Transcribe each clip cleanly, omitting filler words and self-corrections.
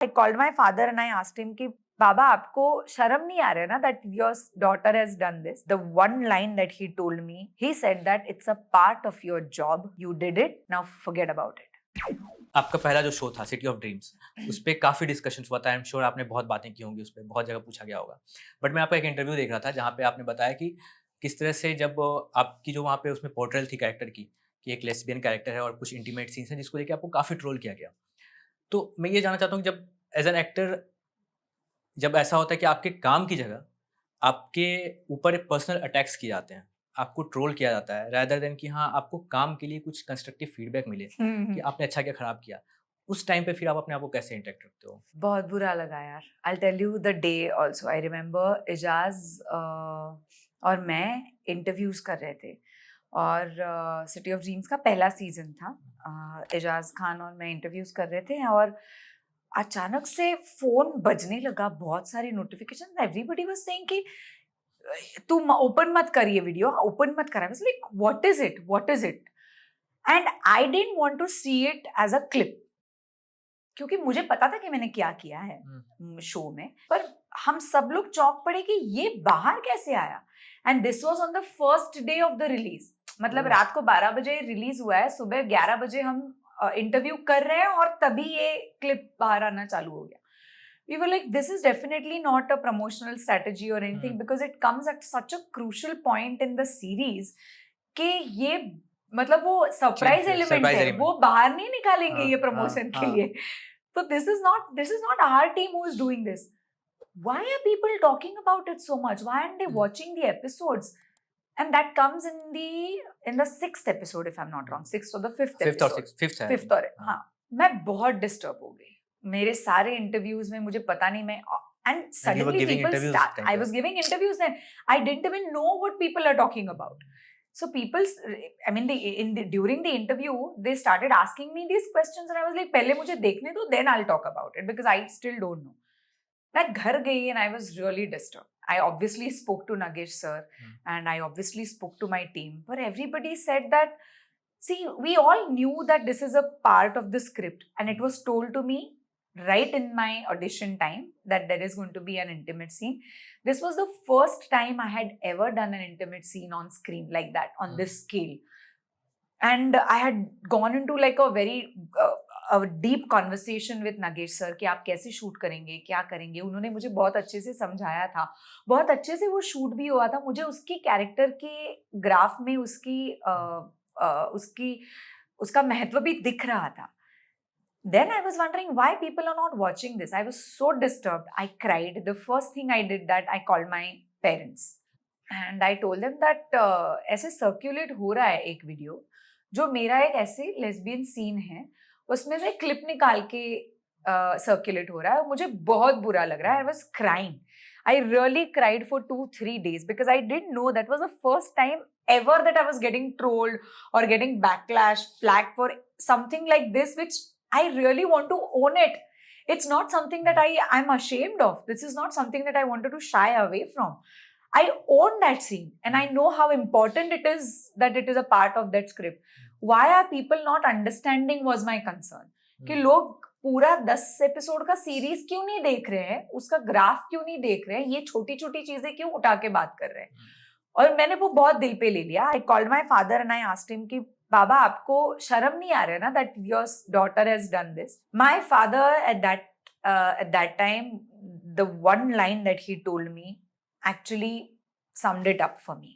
I called my father and I asked him कि बाबा आपको शर्म नहीं आ रहा है ना that your daughter has done this. The one line that he told me, he said that it's a part of your job. You did it. Now forget about it. आपका पहला जो शो था सिटी ऑफ ड्रीम्स, उस पे काफ़ी discussions हुआ था। I am sure आपने बहुत बातें की होंगी उस पे, बहुत जगह पूछा गया होगा। बट मैं आपका एक इंटरव्यू देख रहा था जहाँ पे आपने बताया कि किस तरह से जब आपकी जो वहाँ पे उसमें पोर्ट्रेल थी कैरेक्टर की, कि एक लेस्बियन कैरेक्टर है और कुछ इंटीमेट सीन्स हैं जिसको लेके आपको काफ़ी ट्रोल किया गया। तो मैं ये जानना चाहता हूँ कि जब एज़ एन एक्टर जब ऐसा होता है कि आपके काम की जगह आपके ऊपर पर्सनल अटैक्स किए जाते हैं, आपको ट्रोल किया जाता है रादर देन कि हाँ, आपको काम के लिए कुछ कंस्ट्रक्टिव फीडबैक मिले कि आपने अच्छा क्या खराब किया। उस टाइम पे फिर आप अपने आप को कैसे इंटरैक्ट रखते हो? बहुत बुरा लगा यार। I'll tell you the day also. I remember Ijaz और मैं इंटरव्यूज कर रहे थे और सिटी ऑफ ड्रीम्स का पहला सीजन था। इजाज खान और मैं इंटरव्यूज कर रहे थे और अचानक से फोन बजने लगा, बहुत सारी नोटिफिकेशन। एवरीबडी वाज सेइंग कि तुम ओपन मत कर ये वीडियो, ओपन मत कर। I was like what is it and I didn't want to see it as a clip, क्योंकि मुझे पता था कि मैंने क्या किया है शो में। पर हम सब लोग चौंक पड़े कि ये बाहर कैसे आया। And this was on the first day of the release. मतलब रात को 12 बजे रिलीज हुआ है, सुबह 11 बजे हम इंटरव्यू कर रहे हैं और तभी ये क्लिप बाहर आना चालू हो गया। We were like, this is definitely not a promotional strategy or anything, because it comes at such a crucial point in the series कि ये मतलब वो सरप्राइज एलिमेंट है, वो बाहर नहीं निकालेंगे ये प्रमोशन के लिए। So this is not our team who is doing this. Why are people talking about it so much? Why aren't they watching the episodes? And that comes in the 6th episode, if I'm not wrong, 6th or the 5th episode. Fifth और हाँ, मैं बहुत disturb हो गई। मेरे सारे interviews में मुझे पता नहीं, मैं and suddenly people start. I was giving interviews then. I didn't even know what people are talking about. So I mean, during the interview, they started asking me these questions, and I was like, "पहले मुझे देखने दो, then I'll talk about it because I still don't know." मैं घर गई and I was really disturbed. I obviously spoke to Nagesh sir, and I obviously spoke to my team, but everybody said that, see, we all knew that this is a part of the script, and it was told to me right in my audition time that there is going to be an intimate scene. This was the first time I had ever done an intimate scene on screen like that, on this scale. And I had gone into like a very deep conversation with Nagesh sir कि आप कैसे shoot करेंगे, क्या करेंगे। उन्होंने मुझे बहुत अच्छे से समझाया था, बहुत अच्छे से वो शूट भी हुआ था। मुझे उसकी कैरेक्टर के ग्राफ में उसका महत्व भी दिख रहा था। Then I was wondering why people are not watching this. I was so disturbed. I cried. The first thing I did that I called my parents and I told them that ऐसे circulate हो रहा है एक video जो मेरा एक ऐसे lesbian scene है, उसमें से क्लिप निकाल के सर्कुलेट हो रहा है। मुझे बहुत बुरा लग रहा है। I was crying. I really cried for 2-3 days because I didn't know, that was the first time ever that I was getting trolled or getting backlash, flagged for something like this, which I really want to own it. It's not something that I'm ashamed of. This is not something that I wanted to shy away from. I own that scene and I know how important it is that it is a part of that script. Why are people not understanding was my concern. कि लोग पूरा 10 episode का series क्यों नहीं देख रहे हैं, उसका ग्राफ क्यों नहीं देख रहे हैं, ये छोटी छोटी चीजें क्यों उठा के बात कर रहे हैं। और मैंने वो बहुत दिल पे ले लिया। I called my father and I asked him कि बाबा आपको शर्म नहीं आ रहा है ना that your daughter has done this. My father at that time, the one line that he told me actually summed it up for me.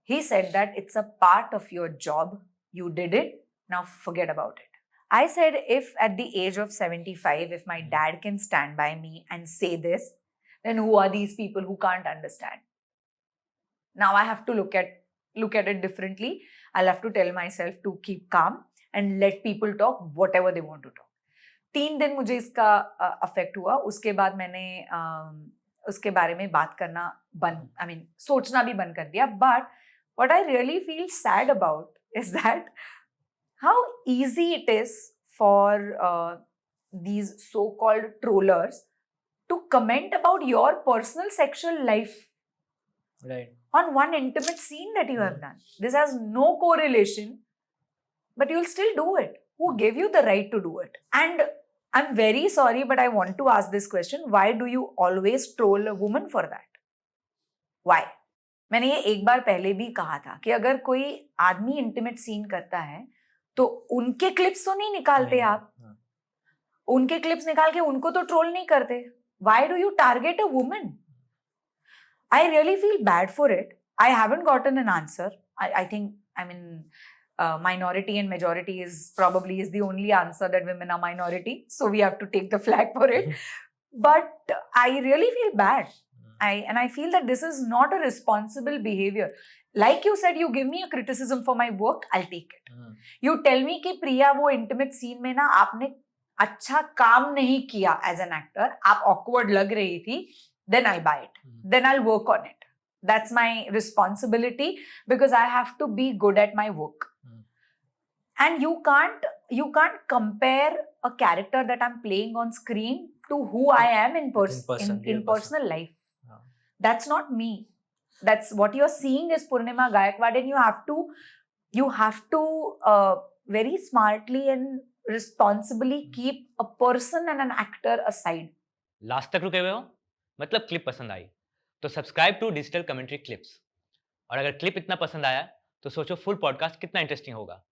He said that it's a part of your job. You did it. Now forget about it. I said, if at the age of 75, if my dad can stand by me and say this, then who are these people who can't understand? Now I have to look at it differently. I'll have to tell myself to keep calm and let people talk whatever they want to talk. 3 दिन मुझे इसका affect हुआ। उसके बाद मैंने उसके बारे में बात करना सोचना भी बंद कर दिया। But what I really feel sad about is that how easy it is for these so-called trollers to comment about your personal sexual life, right, on one intimate scene that you have done. This has no correlation, but you'll still do it. Who gave you the right to do it? And I'm very sorry, but I want to ask this question. Why do you always troll a woman for that? Why? मैंने ये एक बार पहले भी कहा था कि अगर कोई आदमी इंटीमेट सीन करता है तो उनके क्लिप्स तो नहीं निकालते नहीं, आप, उनके क्लिप्स निकाल के उनको तो ट्रोल नहीं करते. Why do you target a woman? I really feel bad for it. I haven't gotten an answer. I think, I mean, minority and majority is the only answer, that women are minority. So we have to take the flag for it. But I really feel bad. And I feel that this is not a responsible behavior. Like you said, you give me a criticism for my work, I'll take it. You tell me कि प्रिया वो intimate scene में ना आपने अच्छा काम नहीं किया as an actor, आप awkward लग रही थी, then I'll buy it. Then I'll work on it. That's my responsibility because I have to be good at my work. And you can't compare a character that I'm playing on screen to who I am in personal life. That's not me. That's what you're seeing is Purnima Gaikwad, and you have to very smartly and responsibly keep a person and an actor aside. Last तक रुके हुए हो, मतलब clip पसंद आई तो subscribe to digital commentary clips. और अगर क्लिप इतना पसंद आया तो सोचो फुल पॉडकास्ट कितना इंटरेस्टिंग होगा.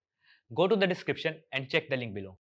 Go to the description and check the link below.